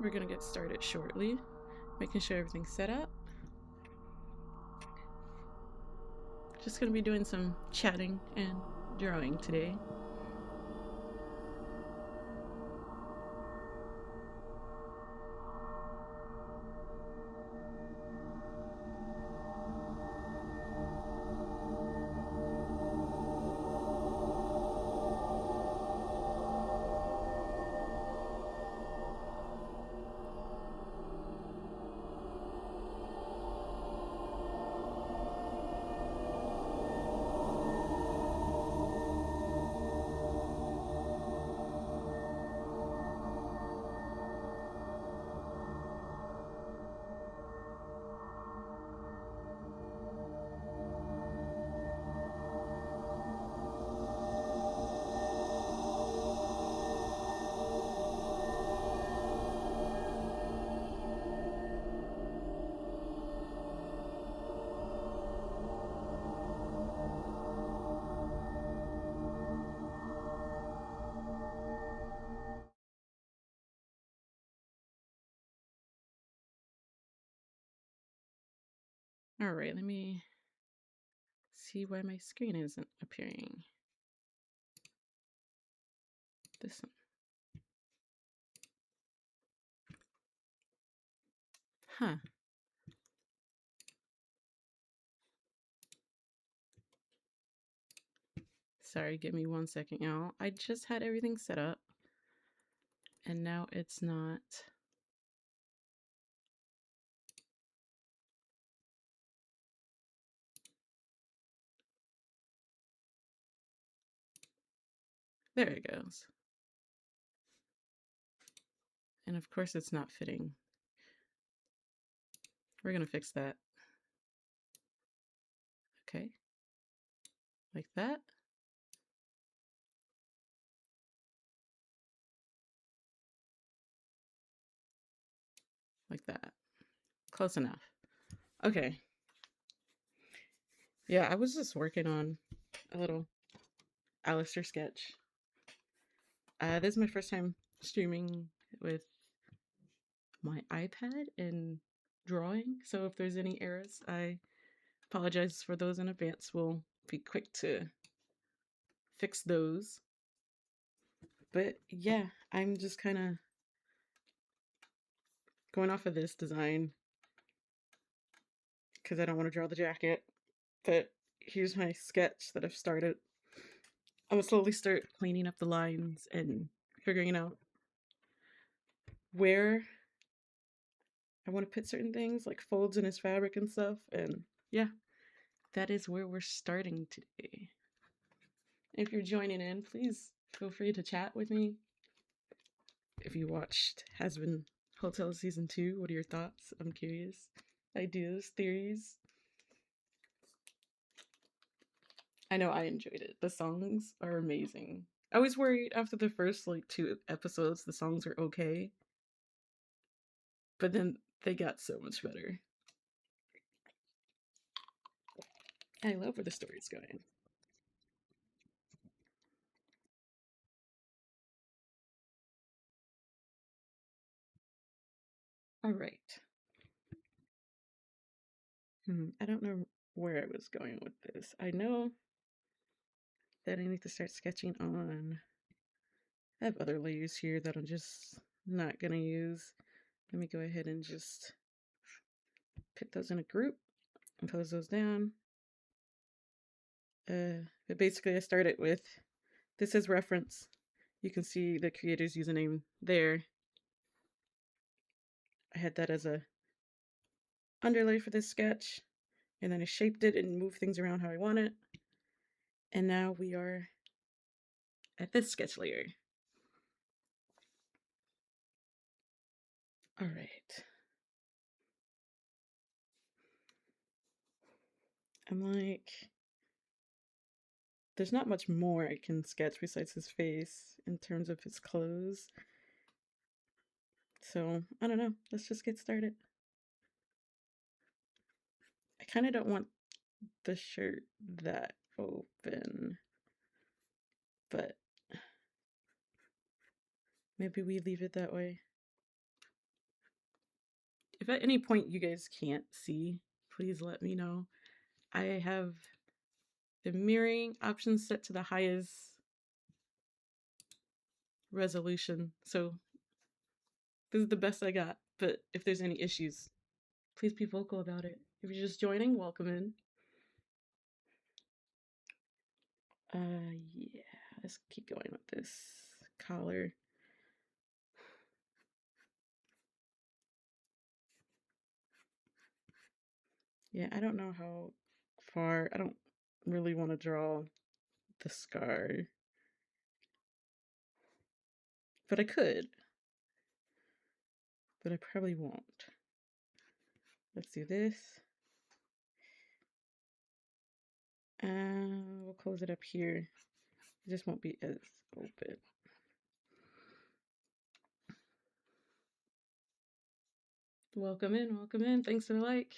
we're gonna get started shortly, making sure everything's set up. Just gonna be doing some chatting and drawing today. All right, let me see why my screen isn't appearing. This one. Huh. Sorry, give me 1 second, y'all. I just had everything set up, and now it's not. There it goes. And of course it's not fitting. We're gonna fix that. Okay. Like that. Like that. Close enough. Okay. Yeah, I was just working on a little Alastor sketch. This is my first time streaming with my iPad and drawing, so if there's any errors, I apologize for those in advance. We'll be quick to fix those. But yeah, I'm just kind of going off of this design because I don't want to draw the jacket. But here's my sketch that I've started. I'm gonna slowly start cleaning up the lines and figuring out where I want to put certain things, like folds in his fabric and stuff. And yeah, that is where we're starting today. If you're joining in, please feel free to chat with me. If you watched Hazbin Hotel Season 2, what are your thoughts? I'm curious. Ideas, theories. I know I enjoyed it. The songs are amazing. I was worried after the first like 2 episodes the songs were okay, but then they got so much better. I love where the story's going. All right. I don't know where I was going with this. I know that I need to start sketching on. I have other layers here that I'm just not gonna use. Let me go ahead and just put those in a group and close those down. But basically I started with, this is reference. You can see the creator's username there. I had that as a underlay for this sketch, and then I shaped it and moved things around how I want it. And now we are at this sketch layer. All right. I'm like, there's not much more I can sketch besides his face in terms of his clothes. So, I don't know. Let's just get started. I kind of don't want the shirt that open, but maybe we leave it that way. If at any point you guys can't see, please let me know. I have the mirroring option set to the highest resolution, so this is the best I got. But if there's any issues, please be vocal about it. If you're just joining, welcome in. Yeah, let's keep going with this collar. Yeah, I don't know how far. I don't really want to draw the scar, but I could, but I probably won't. Let's do this. We'll close it up here. It just won't be as open. Welcome in, welcome in. Thanks for the like.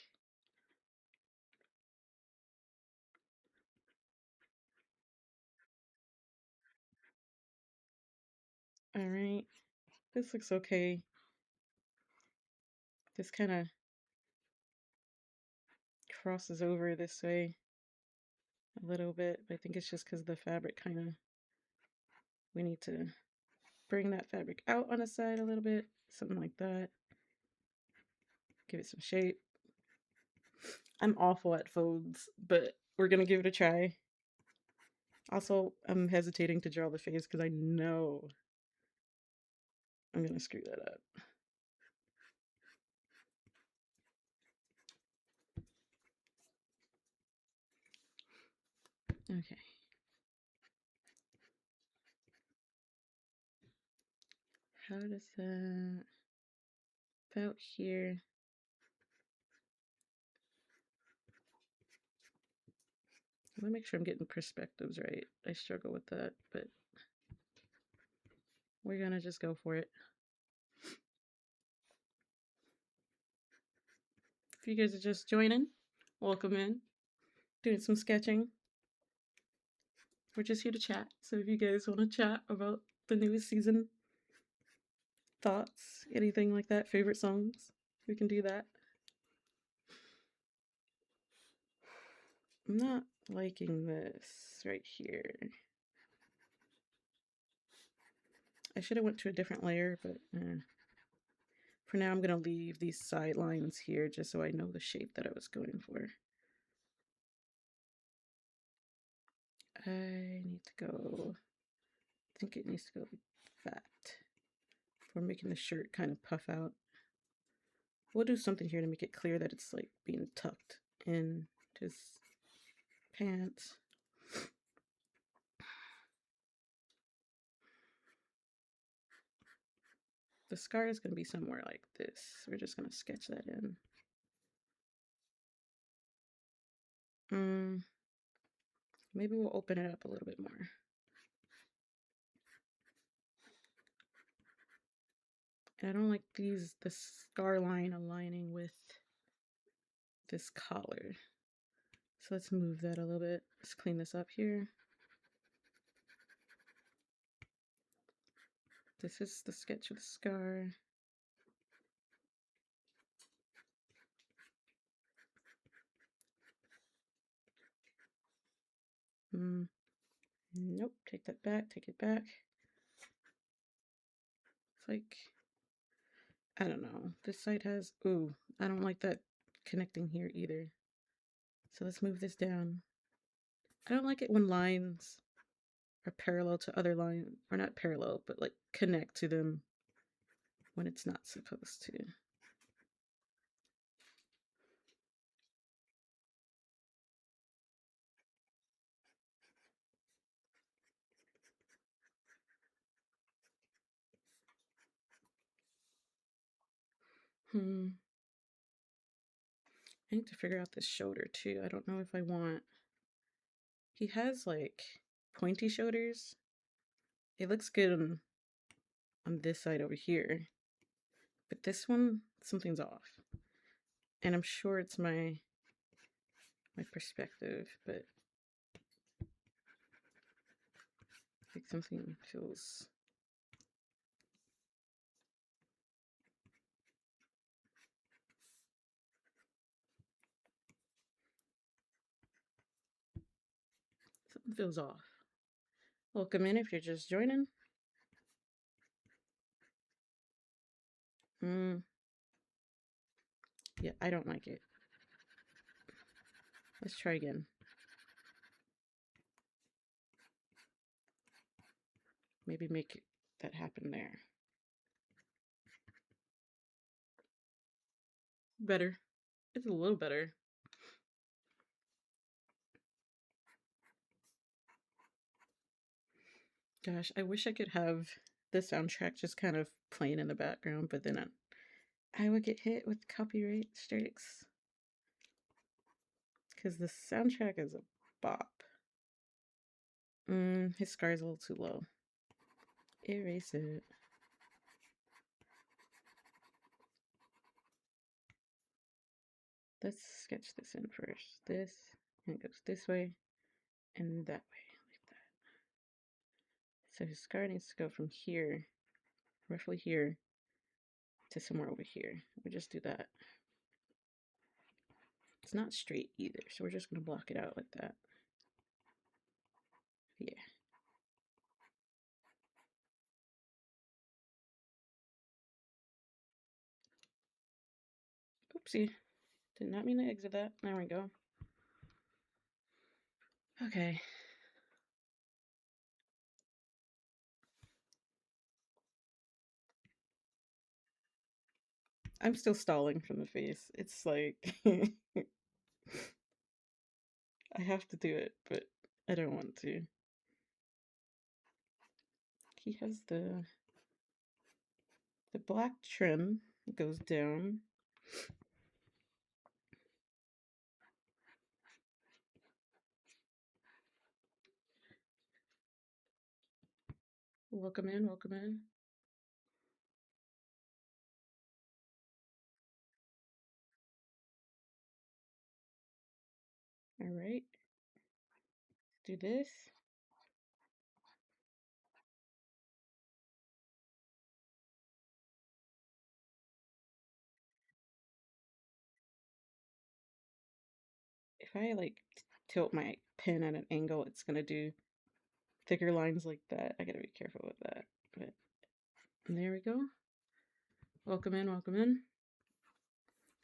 All right, this looks okay. This kind of crosses over this way a little bit, but I think it's just because the fabric kind of, we need to bring that fabric out on the side a little bit, something like that. Give it some shape. I'm awful at folds, but we're gonna give it a try. Also, I'm hesitating to draw the face because I know I'm gonna screw that up. Okay. How does that, about here? Let me make sure I'm getting perspectives right. I struggle with that, but we're gonna just go for it. If you guys are just joining, welcome in. Doing some sketching. We're just here to chat. So if you guys want to chat about the newest season, thoughts, anything like that, favorite songs, we can do that. I'm not liking this right here. I should have went to a different layer, but for now I'm going to leave these side lines here just so I know the shape that I was going for. I need to go, I think it needs to go like that. For making the shirt kind of puff out. We'll do something here to make it clear that it's like being tucked in his pants. The scar is going to be somewhere like this. We're just going to sketch that in. Maybe we'll open it up a little bit more. And I don't like the scar line aligning with this collar. So let's move that a little bit. Let's clean this up here. This is the sketch of the scar. Nope, take that back, take it back. It's like, I don't know. This side has, ooh, I don't like that connecting here either. So let's move this down. I don't like it when lines are parallel to other lines, or not parallel, but like connect to them when it's not supposed to. I need to figure out this shoulder too. I don't know if I want... He has like pointy shoulders. It looks good on this side over here. But this one, something's off. And I'm sure it's my perspective, but like something feels... It feels off. Welcome in if you're just joining. Yeah, I don't like it. Let's try again. Maybe make that happen there. Better. It's a little better. Gosh, I wish I could have the soundtrack just kind of playing in the background, but then I would get hit with copyright strikes. Because the soundtrack is a bop. His scar's a little too low. Erase it. Let's sketch this in first. This, and it goes this way, and that way, like that. So his scar needs to go from here, roughly here, to somewhere over here. We'll just do that. It's not straight either, so we're just going to block it out like that. Yeah. Oopsie. Did not mean to exit that. There we go. Okay. I'm still stalling from the face. It's like I have to do it, but I don't want to. He has the black trim goes down. Welcome in, welcome in. All right. Do this. If I like tilt my pen at an angle, it's gonna do thicker lines like that. I gotta be careful with that. But there we go. Welcome in, welcome in.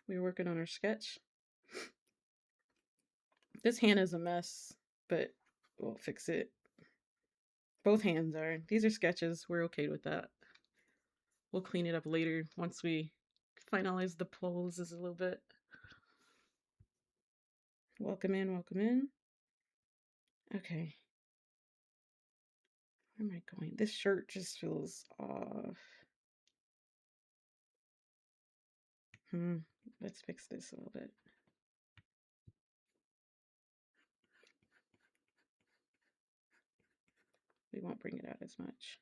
We're working on our sketch. This hand is a mess, but we'll fix it. Both hands are. These are sketches. We're okay with that. We'll clean it up later once we finalize the poses a little bit. Welcome in, welcome in. Okay. Where am I going? This shirt just feels off. Let's fix this a little bit. We won't bring it out as much.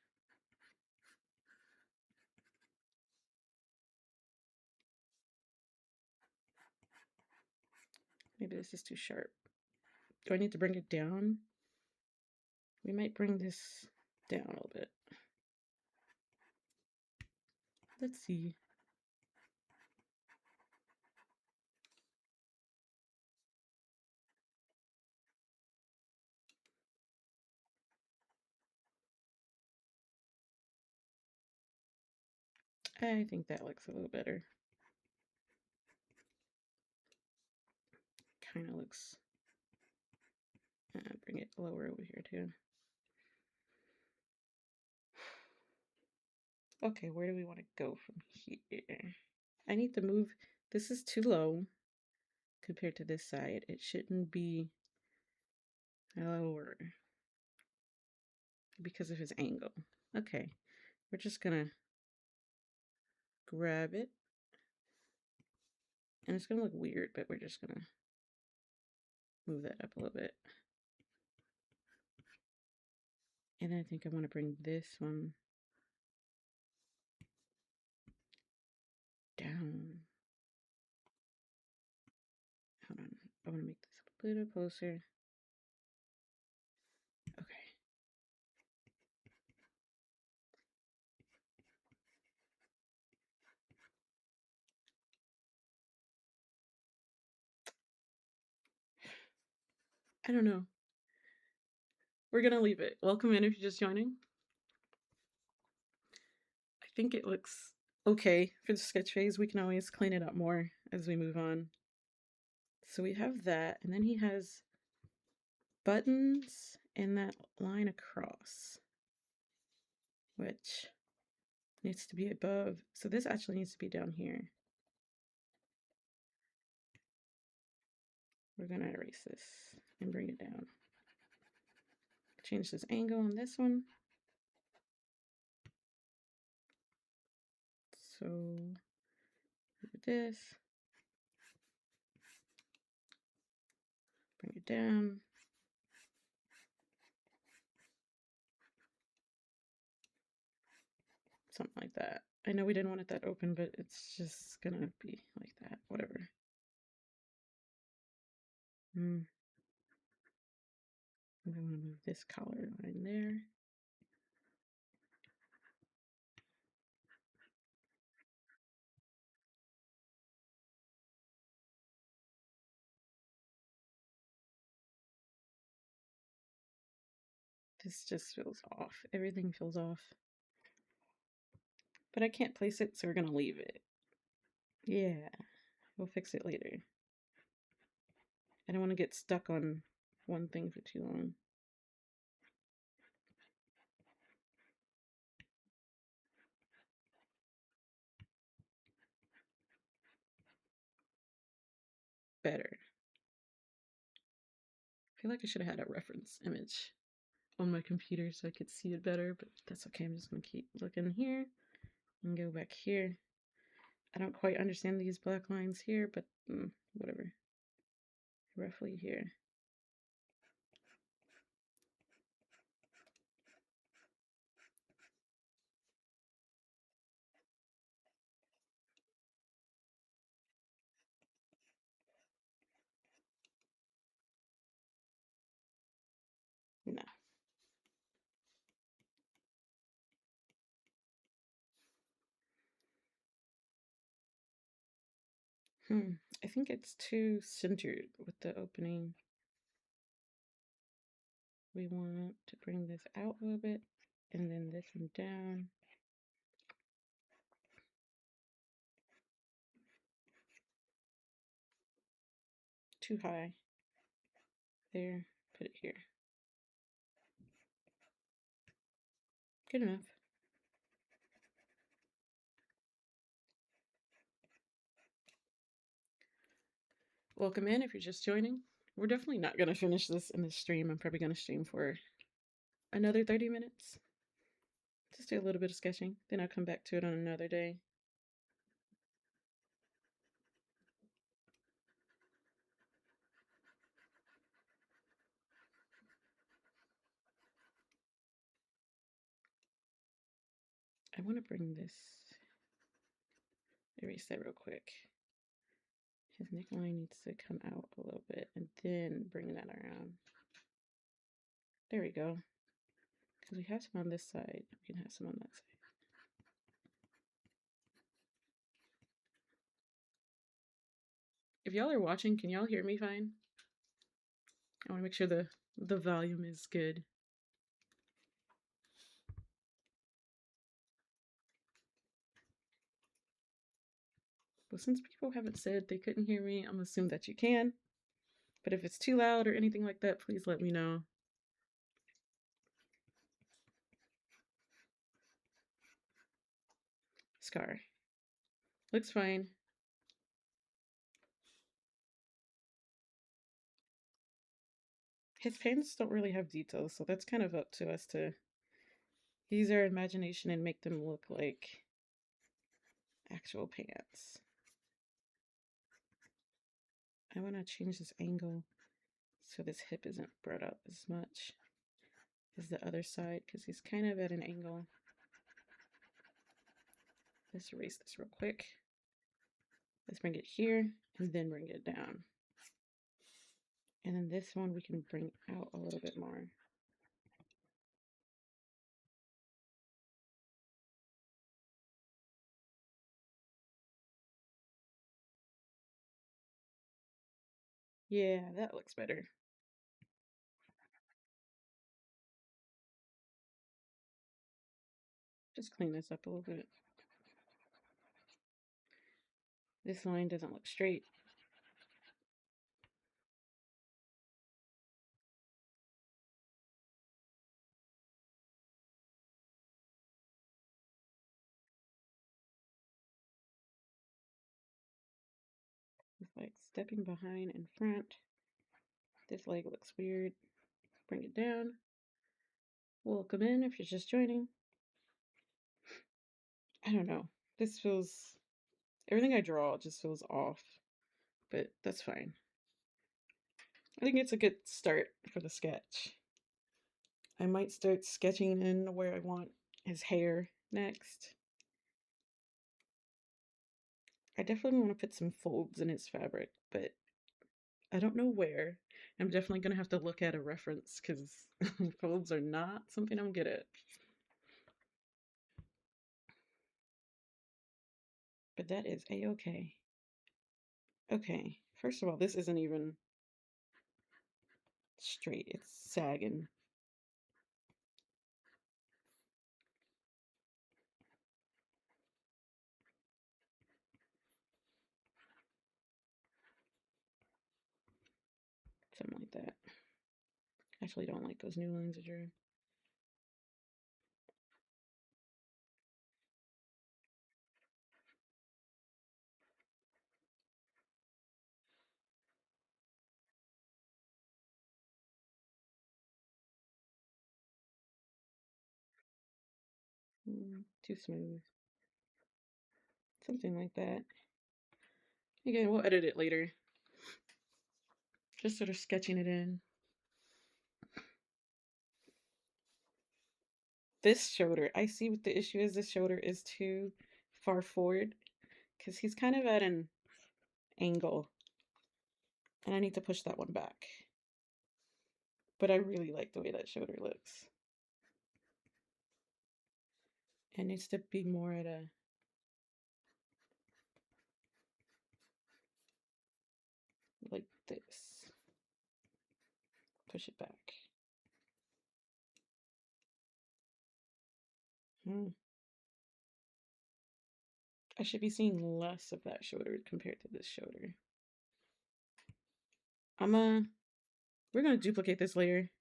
Maybe this is too sharp. Do I need to bring it down? We might bring this down a little bit. Let's see. I think that looks a little better. Kind of looks. Bring it lower over here too. Okay, where do we want to go from here? I need to move. This is too low compared to this side. It shouldn't be lower because of his angle. Okay, we're just gonna grab it. And it's gonna look weird, but we're just gonna move that up a little bit. And I think I want to bring this one down. Hold on. I want to make this a little closer. Okay. I don't know. We're gonna leave it. Welcome in if you're just joining. I think it looks okay for the sketch phase. We can always clean it up more as we move on. So we have that, and then he has buttons in that line across, which needs to be above. So this actually needs to be down here. We're gonna erase this and bring it down. Change this angle on this one. So this, bring it down. Something like that. I know we didn't want it that open, but it's just gonna be like that. Whatever. And I want to move this color line there. This just feels off. Everything feels off. But I can't place it, so we're gonna leave it. Yeah, we'll fix it later. I don't want to get stuck on one thing for too long. Better. I feel like I should have had a reference image on my computer so I could see it better, but that's okay. I'm just gonna keep looking here and go back here. I don't quite understand these black lines here, but whatever. Roughly here. No. I think it's too centered with the opening. We want to bring this out a little bit and then this one down. Too high. There, put it here. Good enough. Welcome in if you're just joining. We're definitely not going to finish this in this stream. I'm probably going to stream for another 30 minutes. Just do a little bit of sketching. Then I'll come back to it on another day. I want to bring this, erase that real quick. His neckline needs to come out a little bit and then bring that around. There we go. Because we have some on this side, we can have some on that side. If y'all are watching, can y'all hear me fine? I want to make sure the volume is good. But since people haven't said they couldn't hear me, I'm assuming that you can. But if it's too loud or anything like that, please let me know. Scar. Looks fine. His pants don't really have details, so that's kind of up to us to use our imagination and make them look like actual pants. I want to change this angle so this hip isn't brought up as much as the other side because he's kind of at an angle. Let's erase this real quick. Let's bring it here and then bring it down. And then this one we can bring out a little bit more. Yeah, that looks better. just clean this up a little bit. This line doesn't look straight. It's like stepping behind and front. This leg looks weird. Bring it down. Welcome in if you're just joining. I don't know. This feels... Everything I draw just feels off. But that's fine. I think it's a good start for the sketch. I might start sketching in where I want his hair next. I definitely want to put some folds in his fabric, but I don't know where. I'm definitely going to have to look at a reference because folds are not something I'm good at. But that is a-okay. Okay, first of all, this isn't even straight. It's sagging. Something like that. I actually don't like those new lines of drew. Too smooth. Something like that. Again, we'll edit it later. Just sort of sketching it in. This shoulder, I see what the issue is. This shoulder is too far forward because he's kind of at an angle. And I need to push that one back. But I really like the way that shoulder looks. It needs to be more at a... like this. Push it back. I should be seeing less of that shoulder compared to this shoulder. We're gonna duplicate this layer,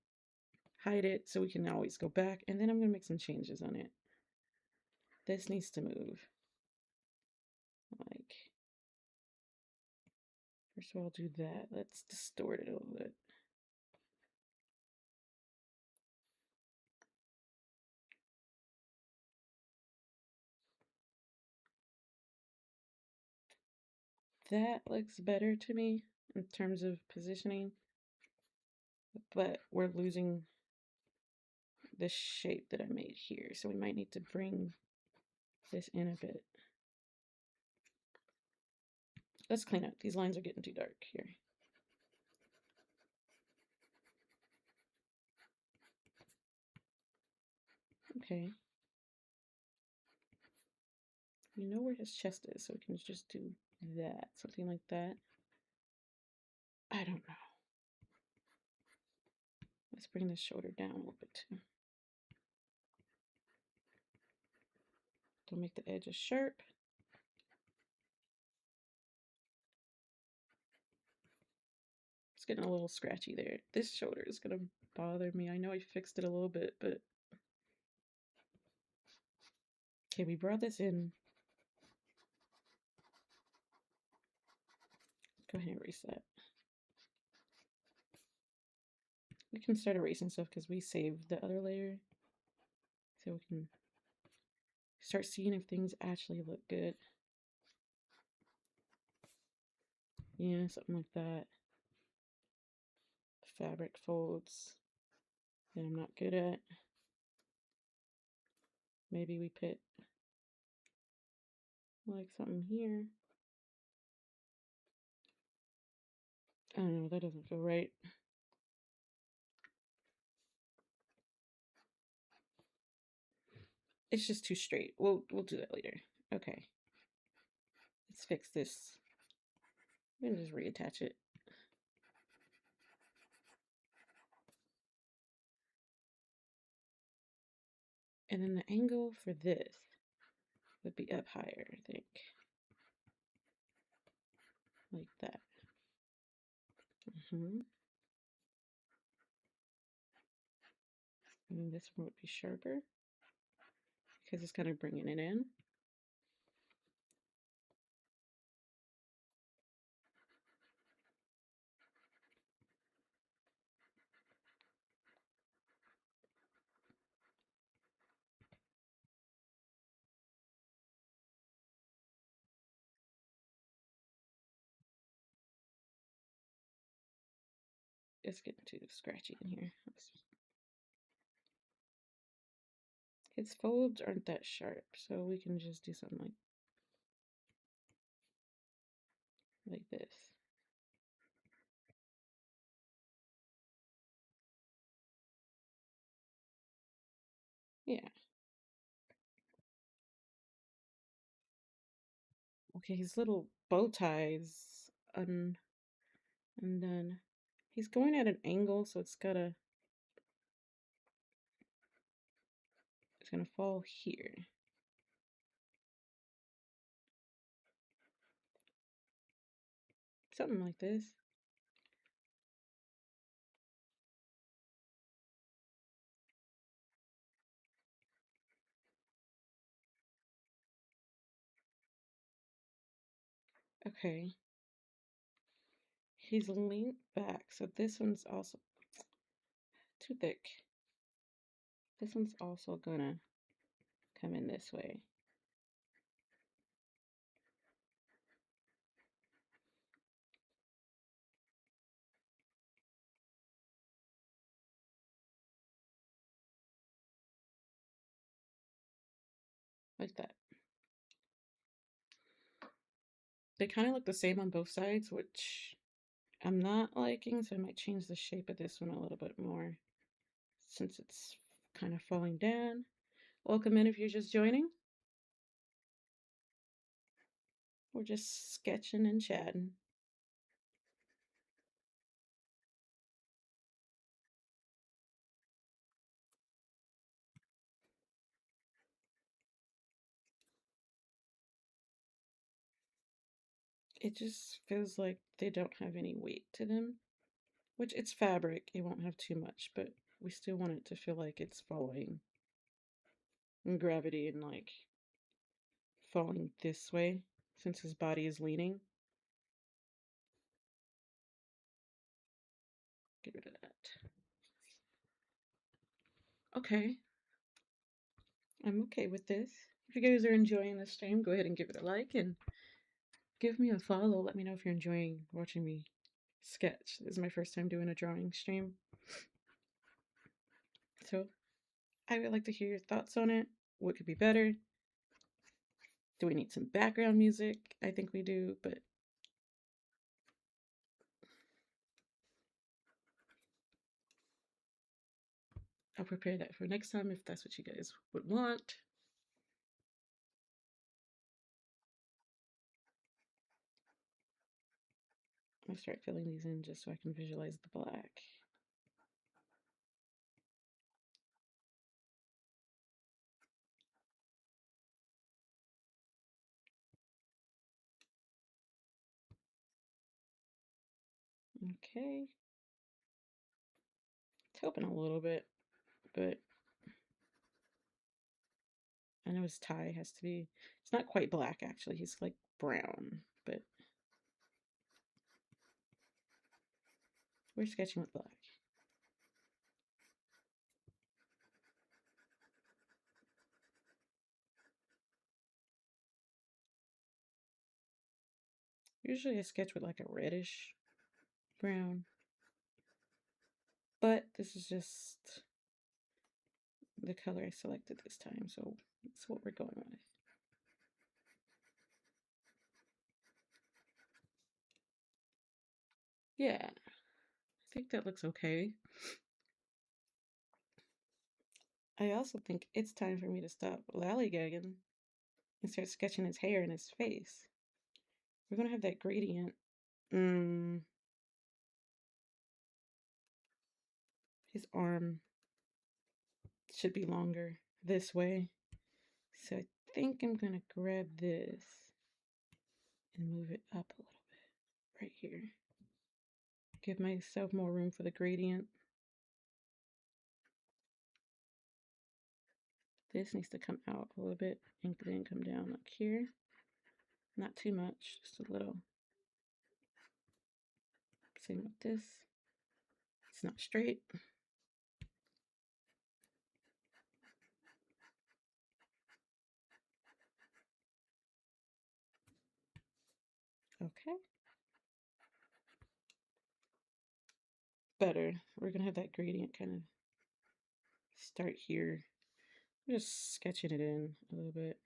hide it so we can always go back, and then I'm gonna make some changes on it. This needs to move. Like, first of all, do that. Let's distort it a little bit. That looks better to me in terms of positioning, but we're losing the shape that I made here, so we might need to bring this in a bit. Let's clean up. These lines are getting too dark here. Okay. You know where his chest is, so we can just do that. Something like that. I don't know. Let's bring this shoulder down a little bit too. Don't make the edges sharp. It's getting a little scratchy there. This shoulder is gonna bother me. I know I fixed it a little bit, but... Okay, we brought this in. Go ahead and erase that. We can start erasing stuff because we saved the other layer. So we can start seeing if things actually look good. Yeah, something like that. Fabric folds that I'm not good at. Maybe we put like something here. I don't know, that doesn't feel right. It's just too straight. We'll do that later. Okay. Let's fix this. I'm gonna just reattach it. And then the angle for this would be up higher, I think. Like that. And this one would be sharper because it's kind of bringing it in. It's getting too scratchy in here. His folds aren't that sharp, so we can just do something like this. Yeah. Okay, his little bow ties undone. He's going at an angle, so it's gonna fall here. Something like this. Okay. He's leaned back, so this one's also too thick. This one's also gonna come in this way. Like that. They kind of look the same on both sides, which I'm not liking, so I might change the shape of this one a little bit more since it's kind of falling down. Welcome in if you're just joining. We're just sketching and chatting. It just feels like they don't have any weight to them, which it's fabric, it won't have too much, but we still want it to feel like it's following gravity and like falling this way since his body is leaning. Get rid of that. Okay. I'm okay with this. If you guys are enjoying the stream, go ahead and give it a like and give me a follow. Let me know if you're enjoying watching me sketch. This is my first time doing a drawing stream. So I would like to hear your thoughts on it. What could be better? Do we need some background music? I think we do, but I'll prepare that for next time if that's what you guys would want. I'll start filling these in just so I can visualize the black. Okay. It's helping a little bit, but I know his tie has to be, it's not quite black actually, he's like brown, but we're sketching with black. Usually I sketch with like a reddish brown, but this is just the color I selected this time, so that's what we're going with. Yeah, I think that looks okay. I also think it's time for me to stop lollygagging and start sketching his hair and his face. We're gonna have that gradient. His arm should be longer. this way. So I think I'm gonna grab this and move it up a little bit right here. Give myself more room for the gradient. This needs to come out a little bit and then come down like here. Not too much, just a little. Same with this. It's not straight. Okay. Better. We're gonna have that gradient kind of start here. I'm just sketching it in a little bit.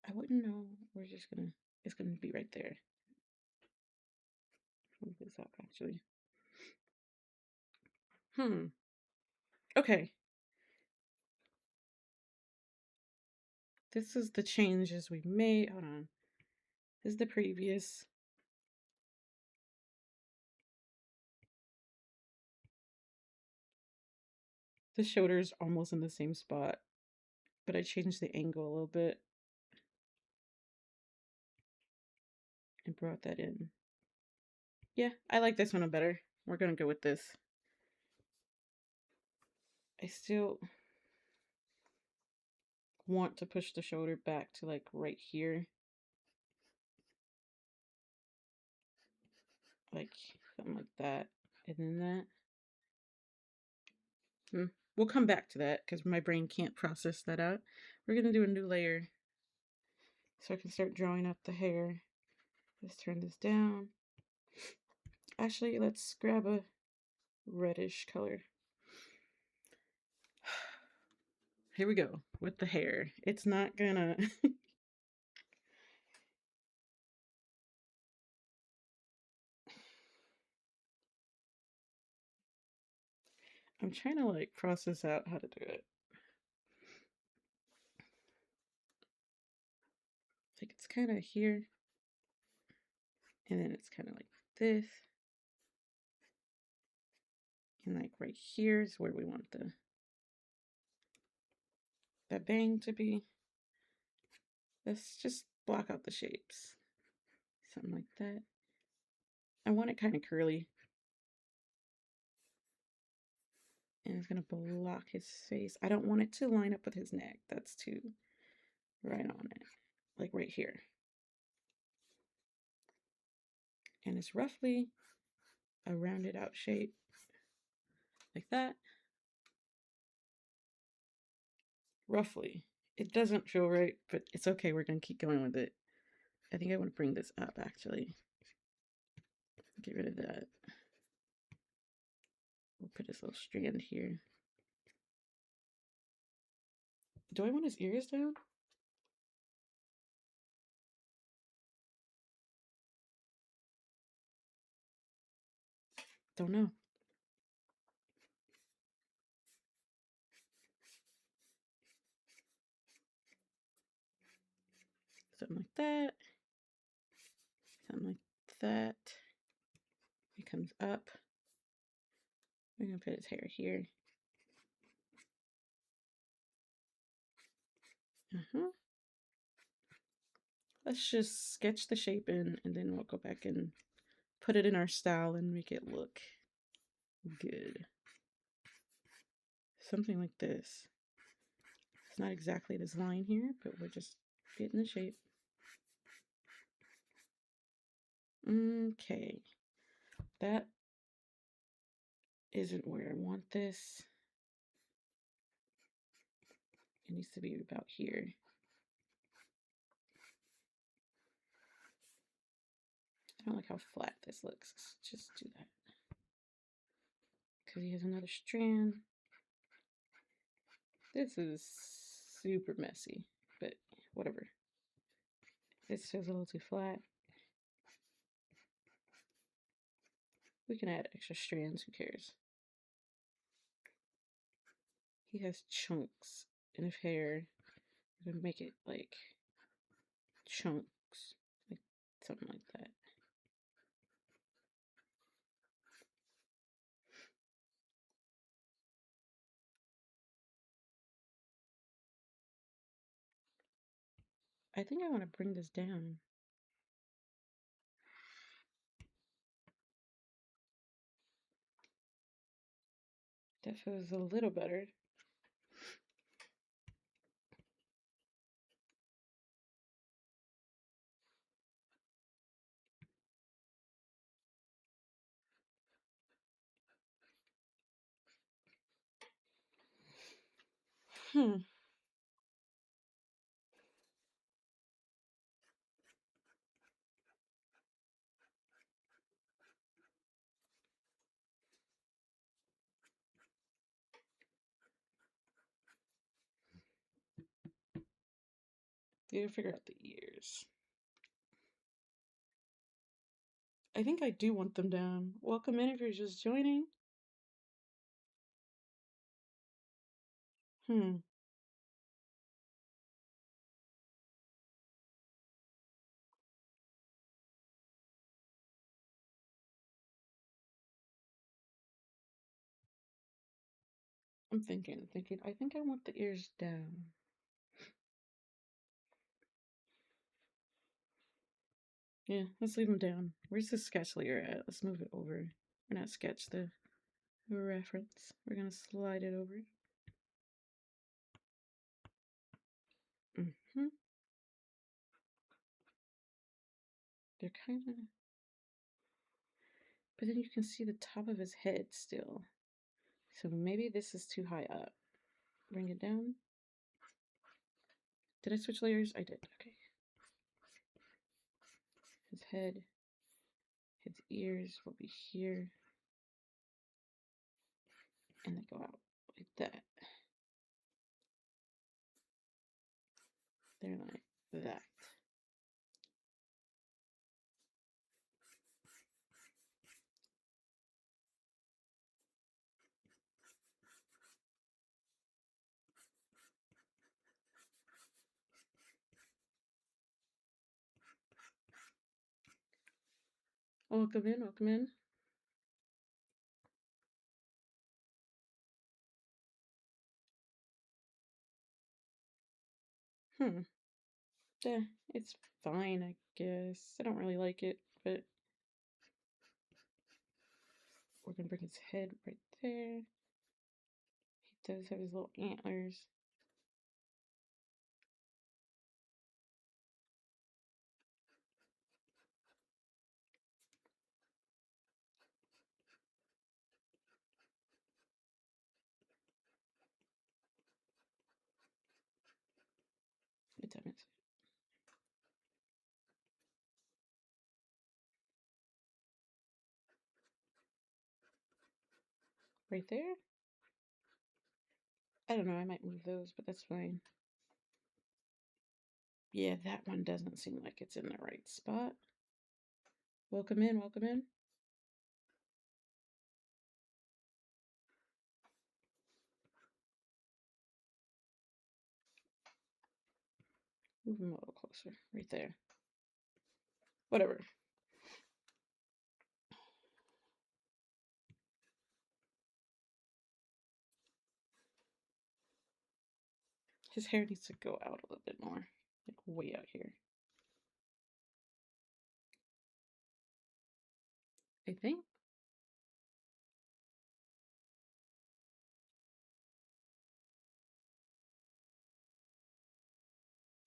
I wouldn't know. We're just gonna, it's gonna be right there. Move this up actually. Okay. This is the changes we made. Hold on. This is the previous. The shoulder's almost in the same spot, but I changed the angle a little bit and brought that in. Yeah, I like this one better. We're gonna go with this. I still want to push the shoulder back to like right here. Like something like that. And then that. We'll come back to that because my brain can't process that out. We're gonna do a new layer so I can start drawing up the hair. Let's turn this down. Actually, let's grab a reddish color. Here we go with the hair. It's not gonna... I'm trying to like process out how to do it. Like it's kind of here. And then it's kind of like this. And like right here is where we want the bang to be. Let's just block out the shapes. Something like that. I want it kind of curly. And it's going to block his face. I don't want it to line up with his neck. That's too right on it. Like right here. And it's roughly a rounded out shape. Like that. Roughly. It doesn't feel right, but it's okay. We're going to keep going with it. I think I want to bring this up, actually. Get rid of that. We'll put this little strand here. Do I want his ears down? Don't know. Something like that. Something like that. It comes up. We're going to put his hair here. Let's just sketch the shape in, and then we'll go back and put it in our style and make it look good. Something like this. It's not exactly this line here, but we're just getting the shape. Okay. That isn't where I want this. It needs to be about here. I don't like how flat this looks. Let's just do that. Because he has another strand. This is super messy, but whatever. This feels a little too flat. We can add extra strands, who cares? He has chunks in his hair. We're gonna make it like chunks, like something like that. I think I want to bring this down. That feels a little better. Hmm. You gotta figure out the ears. I think I do want them down. Welcome in if you're just joining. Hmm. I'm thinking. I think I want the ears down. Yeah, let's leave them down. Where's the sketch layer at? Let's move it over. Or not sketch, the reference. We're gonna slide it over. Mm-hmm. They're kind of... But then you can see the top of his head still. So maybe this is too high up. Bring it down. Did I switch layers? I did. Okay. His head, his ears will be here. And they go out like that. They're like that. Welcome in, welcome in. Yeah, it's fine, I guess. I don't really like it, but we're gonna bring his head right there. He does have his little antlers. What time is it? Right there? I don't know, I might move those, but that's fine. Yeah, that one doesn't seem like it's in the right spot. Welcome in, welcome in. Move him a little closer, right there. Whatever. His hair needs to go out a little bit more, like way out here. I think.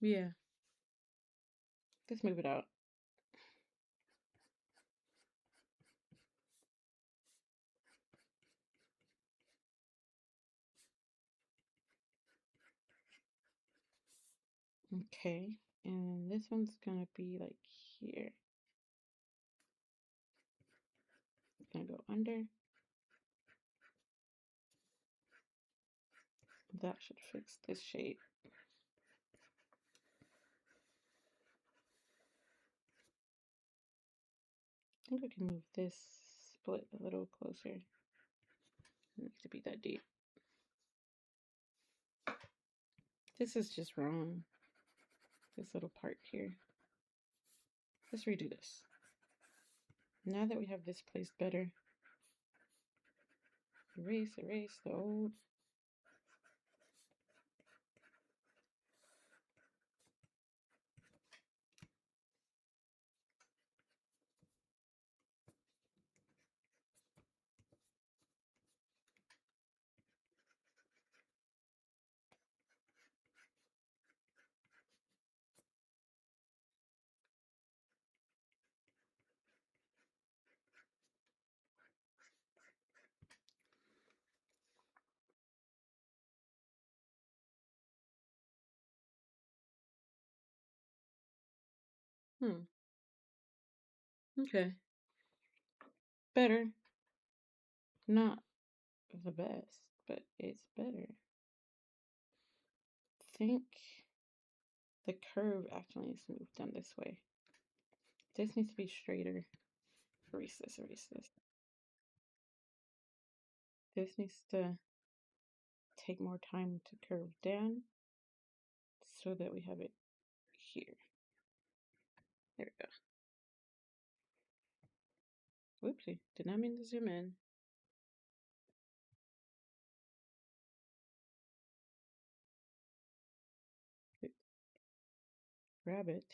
Yeah. Let's move it out. Okay, and this one's gonna be like here. It's gonna go under. That should fix this shape. I think we can move this split a little closer. It needs to be that deep. This is just wrong. This little part here. Let's redo this. Now that we have this placed better, erase the old. Hmm. Okay. Better. Not the best, but it's better. Think the curve actually needs to move down this way. This needs to be straighter. Erase this, erase this. This needs to take more time to curve down so that we have it here. There we go. Whoopsie, did not mean to zoom in. Grab it,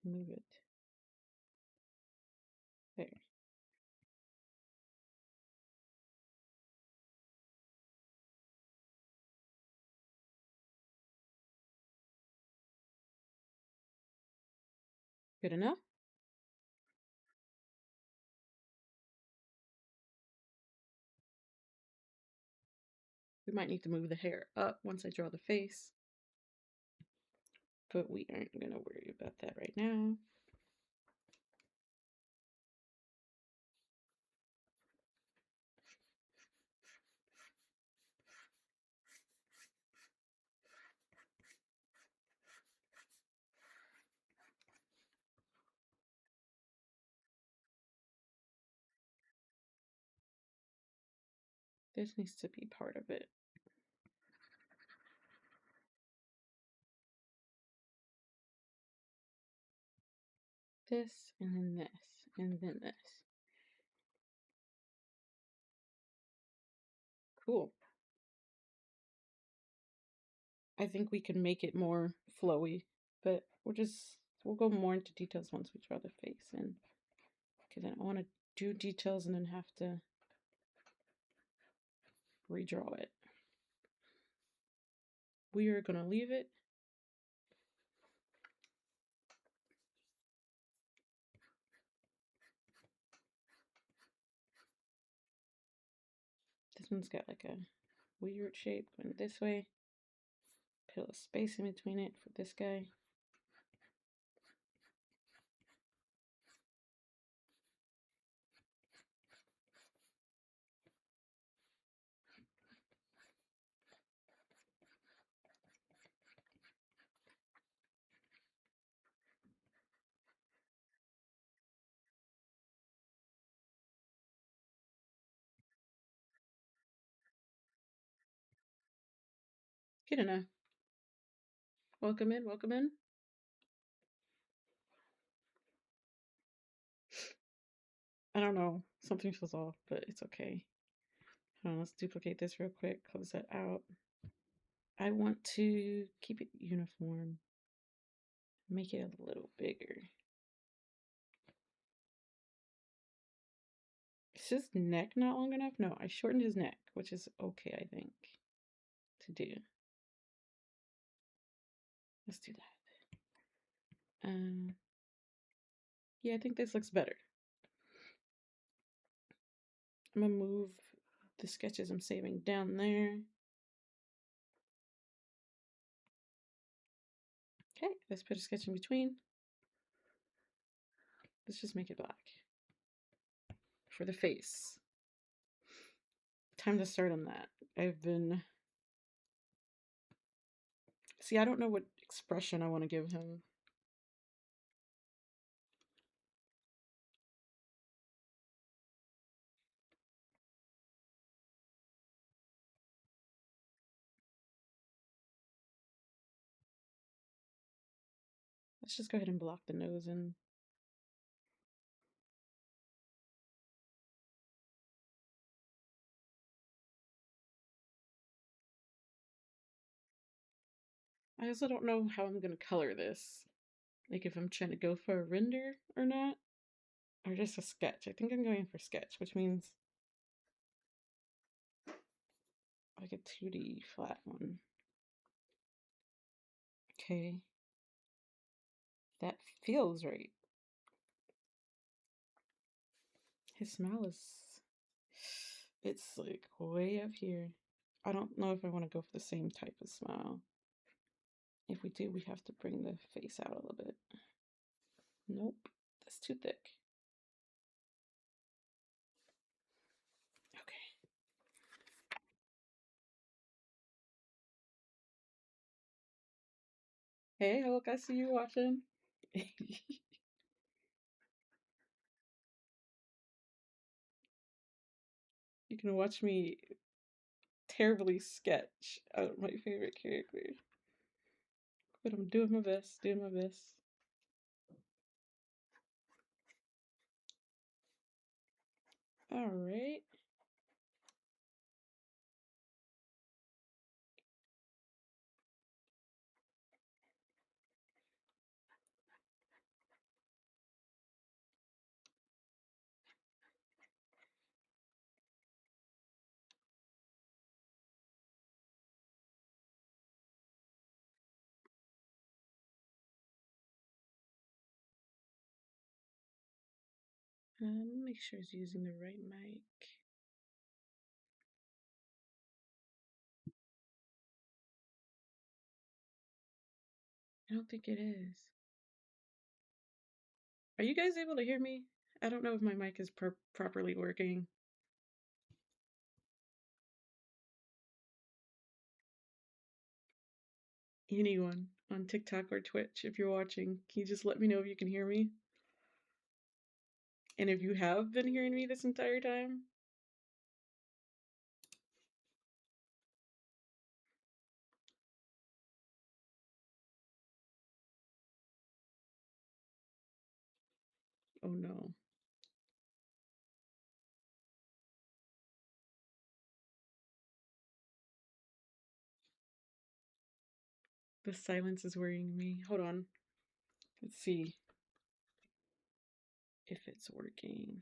move it. There. Good enough? We might need to move the hair up once I draw the face, but we aren't going to worry about that right now. This needs to be part of it. This, and then this, and then this. Cool. I think we can make it more flowy, but we'll go more into details once we draw the face in. Because I don't want to do details and then have to redraw it. We are going to leave it. This one's got like a weird shape going this way. Put a little space in between it for this guy. Good enough. Welcome in, welcome in. I don't know. Something feels off, but it's okay. Let's duplicate this real quick. Close that out. I want to keep it uniform. Make it a little bigger. Is his neck not long enough? No, I shortened his neck, which is okay, I think, to do. Let's do that. Yeah, I think this looks better. I'm gonna move the sketches I'm saving down there. Okay, let's put a sketch in between. Let's just make it black for the face. Time to start on that. See, I don't know what expression I want to give him. Let's just go ahead and block the nose in. I also don't know how I'm going to color this. Like if I'm trying to go for a render or not. Or just a sketch. I think I'm going for sketch, which means like a 2D flat one. Okay. That feels right. His smile is... It's like way up here. I don't know if I want to go for the same type of smile. If we do, we have to bring the face out a little bit. Nope, that's too thick. Okay. Hey, look, I see you watching. You can watch me terribly sketch out my favorite character. But I'm doing my best, doing my best. Alright. Make sure it's using the right mic. I don't think it is. Are you guys able to hear me? I don't know if my mic is properly working. Anyone on TikTok or Twitch, if you're watching, can you just let me know if you can hear me? And if you have been hearing me this entire time? Oh no. The silence is worrying me. Hold on. Let's see if it's working.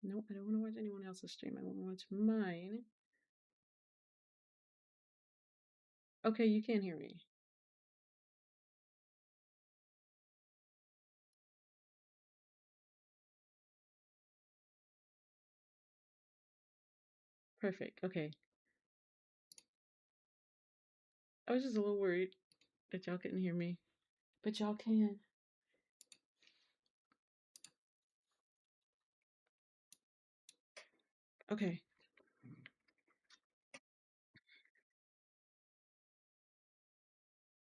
No, I don't want to watch anyone else's stream. I want to watch mine. Okay, you can hear me. Perfect. Okay. I was just a little worried that y'all couldn't hear me, but y'all can. Okay.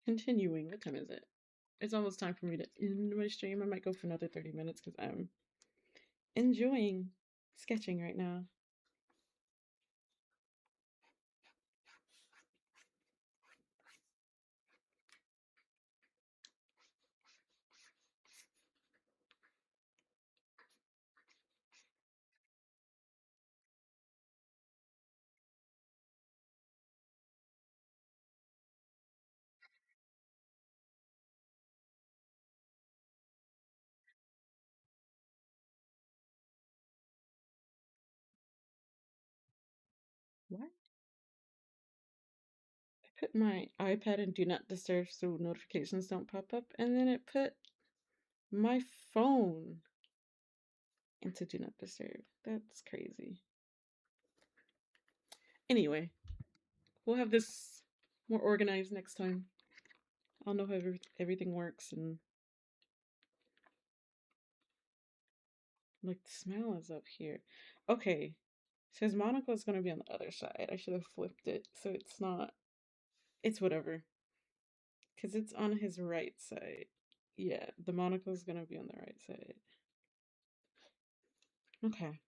Continuing. What time is it? It's almost time for me to end my stream. I might go for another 30 minutes because I'm enjoying sketching right now. What? I put my iPad in Do Not Disturb so notifications don't pop up, and then it put my phone into Do Not Disturb. That's crazy. Anyway, we'll have this more organized next time. I'll know how everything works, and like the smell is up here. Okay, says Monaco is gonna be on the other side. I should have flipped it so it's not. It's whatever, cause it's on his right side. Yeah, the Monaco is gonna be on the right side. Okay.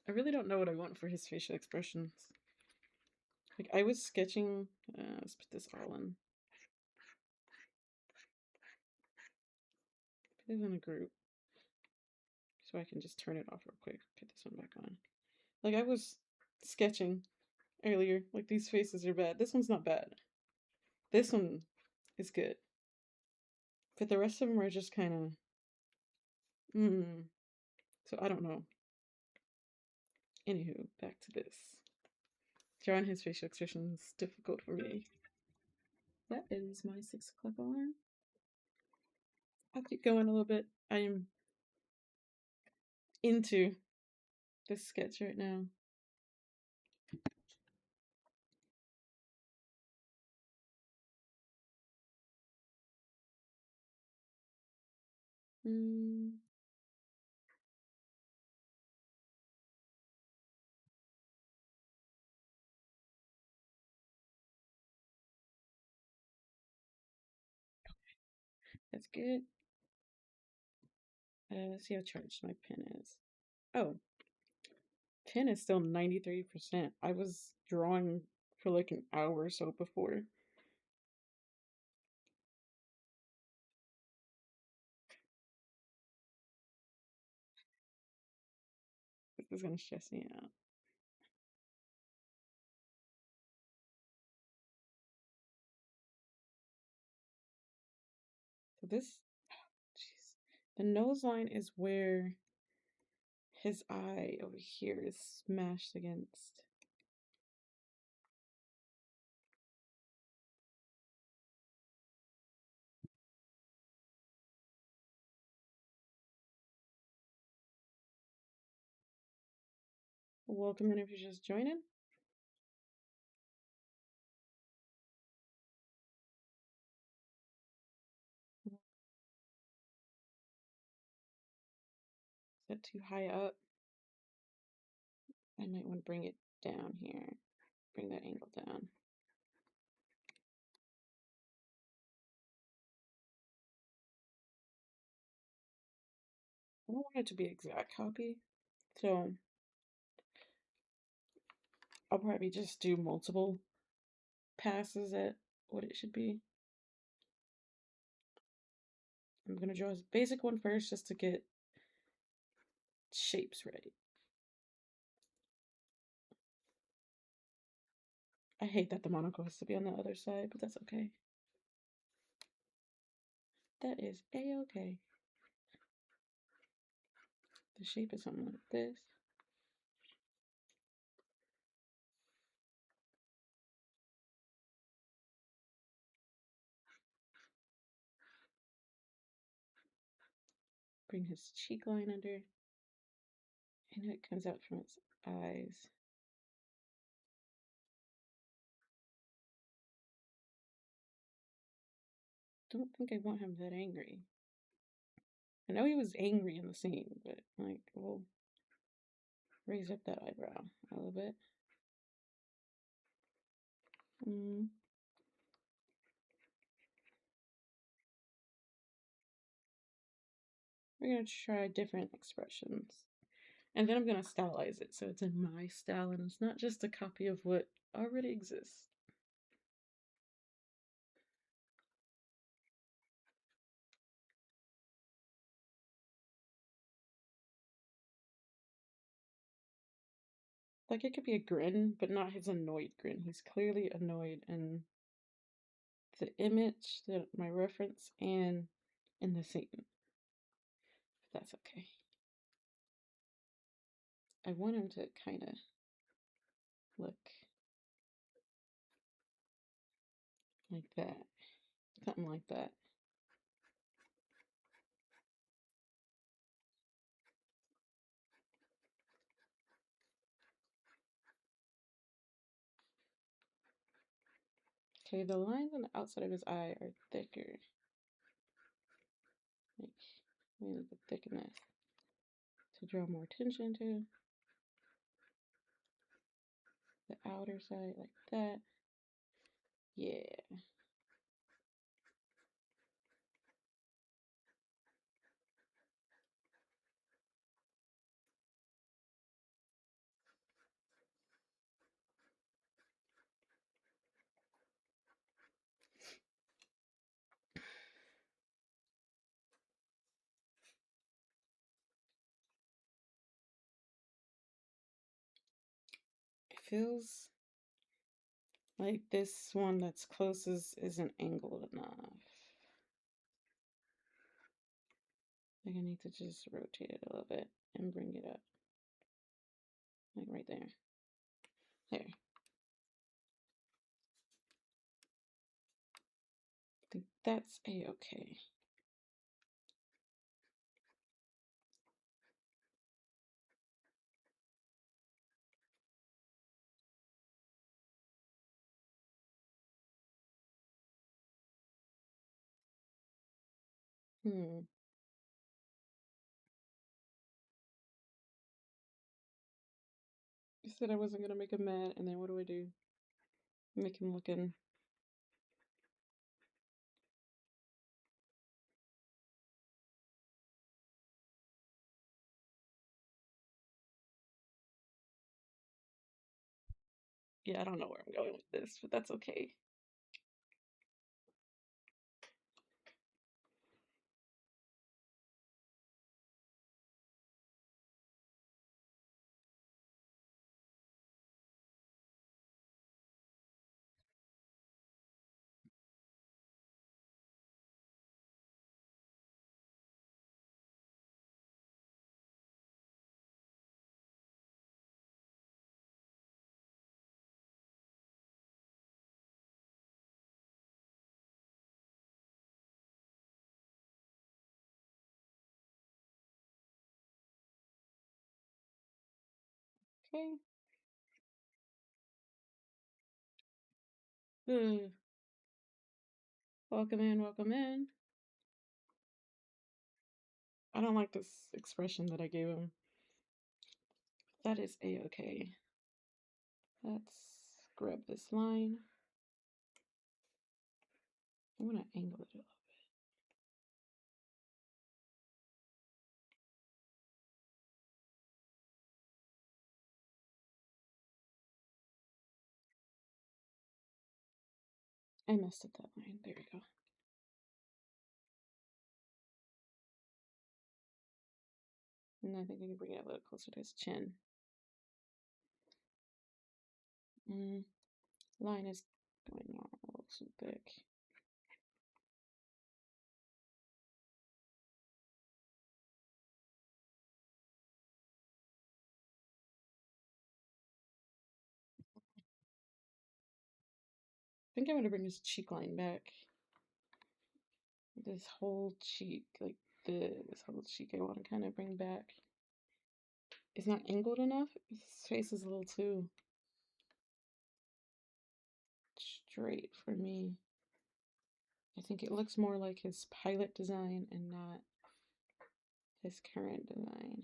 I really don't know what I want for his facial expressions. Like I was sketching. Let's put this all in. Put it in a group, so I can just turn it off real quick. Put this one back on. Like I was sketching earlier. Like these faces are bad. This one's not bad. This one is good. But the rest of them are just kind of. So I don't know. Anywho, back to this. Drawing his facial expressions difficult for me. That is my 6 o'clock alarm. I'll keep going a little bit. I am into this sketch right now. That's good. Let's see how charged my pen is. Oh, pen is still 93%. I was drawing for like an hour or so before. This is gonna stress me out. So this, jeez, the nose line is where his eye over here is smashed against. Welcome in if you're just joining. Is that too high up? I might want to bring it down here. Bring that angle down. I don't want it to be exact copy, so I'll probably just do multiple passes at what it should be. I'm gonna draw a basic one first just to get shapes right. I hate that the monocle has to be on the other side, but that's okay. That is a-okay. The shape is something like this. Bring his cheek line under. And it comes out from its eyes. Don't think I want him that angry. I know he was angry in the scene, but like, we'll raise up that eyebrow a little bit. We're gonna try different expressions. And then I'm gonna stylize it so it's in my style and it's not just a copy of what already exists. Like it could be a grin, but not his annoyed grin. He's clearly annoyed in the image, my reference, and in the scene. If that's okay. I want him to kind of look like that. Something like that. Okay, the lines on the outside of his eye are thicker. Like, we need to thicken this to draw more attention to the outer side, like that. Yeah. It feels like this one that's closest isn't angled enough. Like I need to just rotate it a little bit and bring it up. Like right there. There. I think that's a-okay. Hmm. I said I wasn't gonna make him mad, and then what do? Make him looking. Yeah, I don't know where I'm going with this, but that's okay. Okay. Ugh. Welcome in, welcome in. I don't like this expression that I gave him. That is a-okay. Let's grab this line. I'm gonna angle it a little bit. I messed up that line. There we go. And I think I can bring it a little closer to his chin. Line is going on a little too thick. I think I'm gonna bring his cheek line back. This whole cheek, like this whole cheek, I want to kind of bring back. It's not angled enough. His face is a little too straight for me. I think it looks more like his pilot design and not his current design.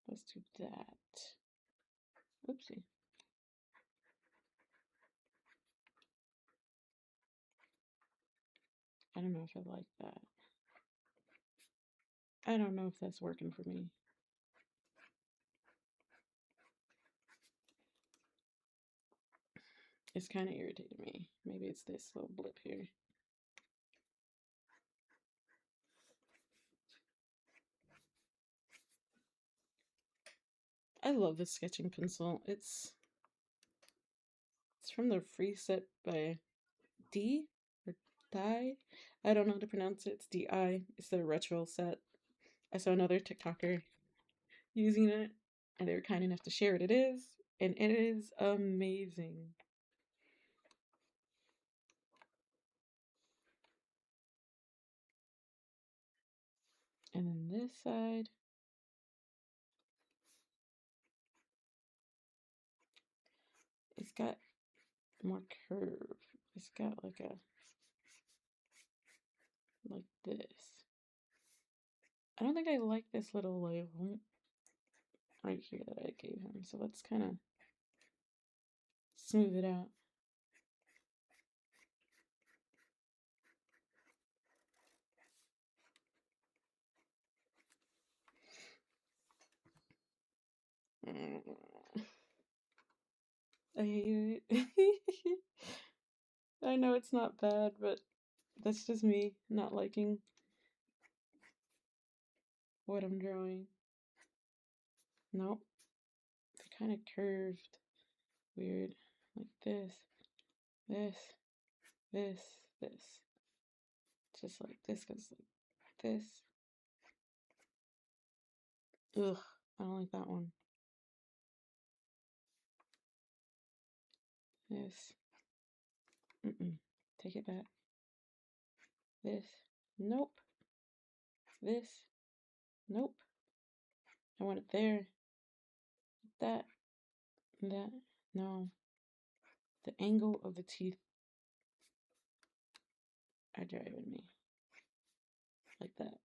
Let's do that. Oopsie. I don't know if I like that. I don't know if that's working for me. It's kind of irritating me. Maybe it's this little blip here. I love this sketching pencil. It's from the free set by D or Die. I don't know how to pronounce it. It's DI. It's the retro set. I saw another TikToker using it, and they were kind enough to share what it is, and it is amazing. And then this side, it's got more curve. It's got like this. I don't think I like this little label right here that I gave him. So let's kind of smooth it out. I hate it. I know it's not bad, but that's just me not liking what I'm drawing. Nope. It's kind of curved. Weird. Like this, this, this. Just like this goes like this. Ugh, I don't like that one. This. Take it back. This. Nope. This. Nope. I want it there. That. That. No. The angle of the teeth are driving me. Like that.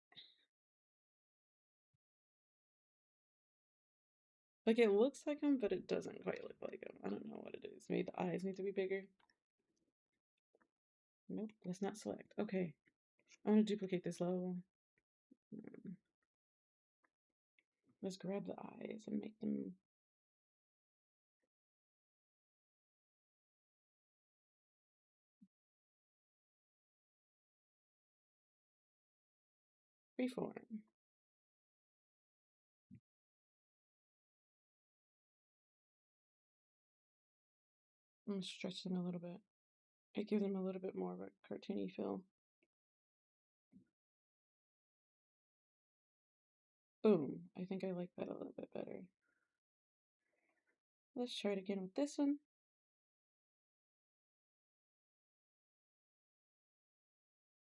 Like it looks like him, but it doesn't quite look like him. I don't know what it is. Maybe the eyes need to be bigger. Nope, let's not select. Okay, I'm gonna duplicate this level. Let's grab the eyes and make them freeform. I'm gonna stretch them a little bit. It gives them a little bit more of a cartoony feel. Boom. I think I like that a little bit better. Let's try it again with this one.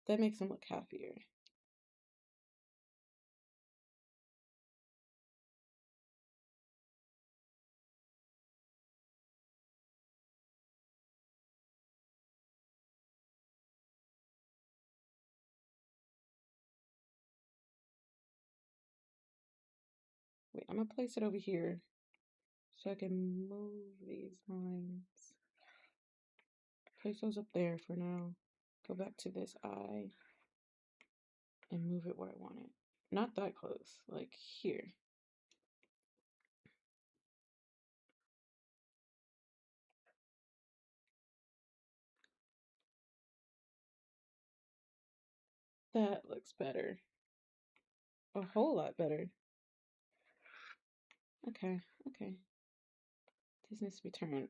That makes them look happier. Wait, I'm gonna place it over here so I can move these lines. Place those up there for now. Go back to this eye and move it where I want it. Not that close, like here. That looks better. A whole lot better. Okay, okay. This needs to be turned.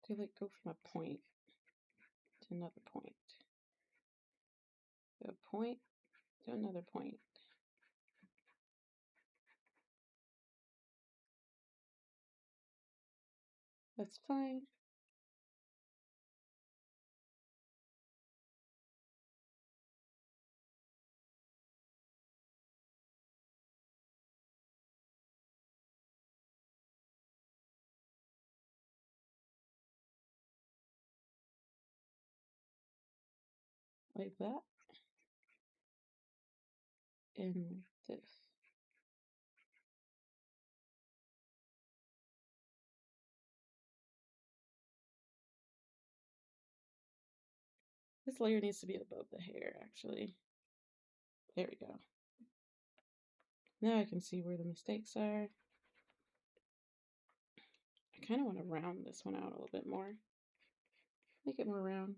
To like go from a point to another point. To a point to another point. That's fine. Like that. And this. This layer needs to be above the hair, actually. There we go. Now I can see where the mistakes are. I kind of want to round this one out a little bit more. Make it more round.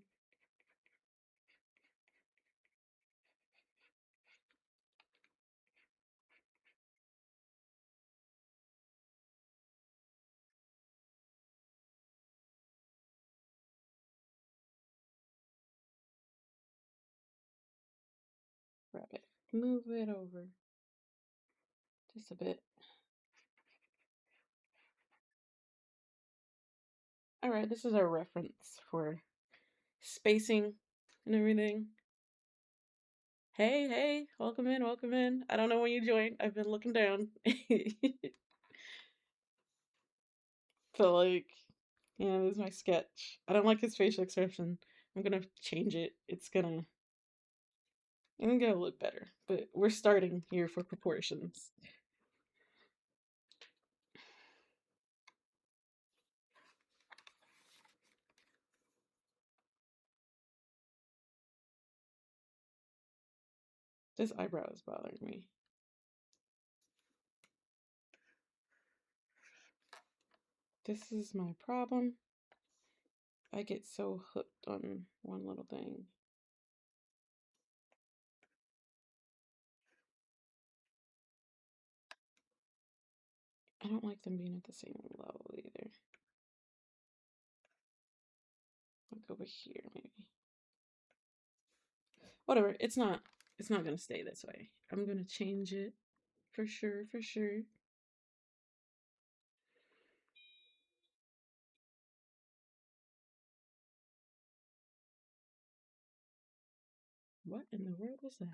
Grab it. Move it over. Just a bit. Alright, this is our reference for spacing and everything. Hey, hey, welcome in, welcome in. I don't know when you joined. I've been looking down. So like, yeah, this is my sketch. I don't like his facial expression. I'm gonna change it. It's gonna look better. But we're starting here for proportions. This eyebrow is bothering me. This is my problem. I get so hooked on one little thing. I don't like them being at the same level either. Like over here, maybe. Whatever, it's not gonna stay this way. I'm gonna change it for sure, for sure. What in the world was that?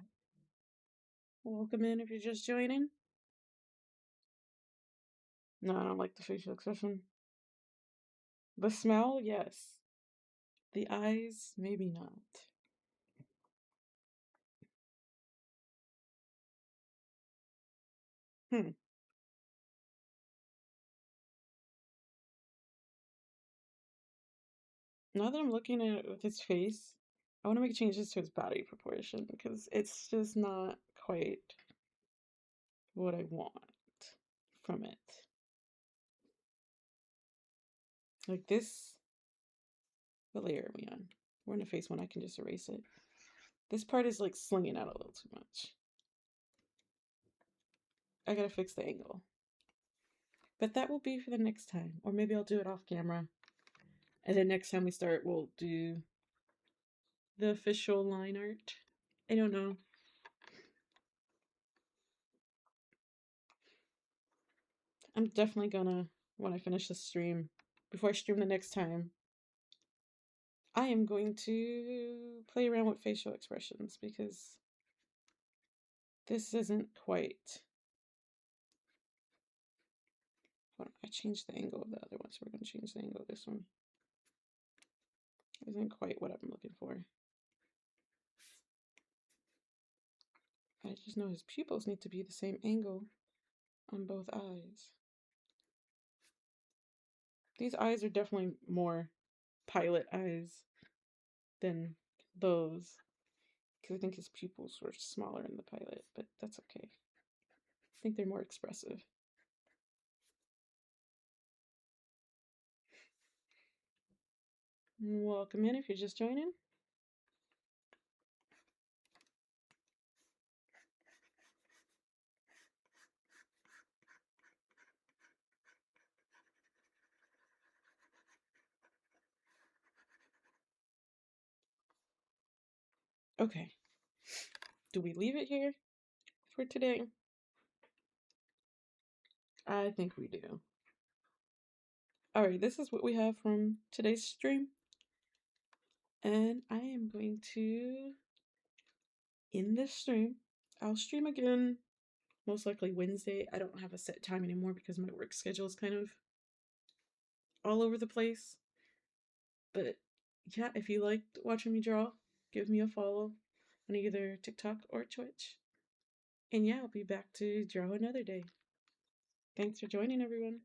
Welcome in if you're just joining. No, I don't like the facial expression. The smell, yes. The eyes, maybe not. Hmm. Now that I'm looking at it with his face, I want to make changes to his body proportion because it's just not quite what I want from it. Like this, what layer are we on? We're in a face one, I can just erase it. This part is like slinging out a little too much. I gotta fix the angle. But that will be for the next time. Or maybe I'll do it off camera. And then next time we start, we'll do the official line art. I don't know. I'm definitely gonna, when I finish this stream, before I stream the next time, I am going to play around with facial expressions because this isn't quite. Hold on, I changed the angle of the other one, so we're going to change the angle of this one. Isn't quite what I'm looking for. I just know his pupils need to be the same angle on both eyes. These eyes are definitely more pilot eyes than those. Because I think his pupils were smaller in the pilot, but that's okay. I think they're more expressive. Welcome in if you're just joining. Okay. Do we leave it here for today? I think we do. Alright, this is what we have from today's stream. And I am going to end this stream. I'll stream again most likely Wednesday. I don't have a set time anymore because my work schedule is kind of all over the place. But yeah, if you liked watching me draw, give me a follow on either TikTok or Twitch. And yeah, I'll be back to draw another day. Thanks for joining, everyone.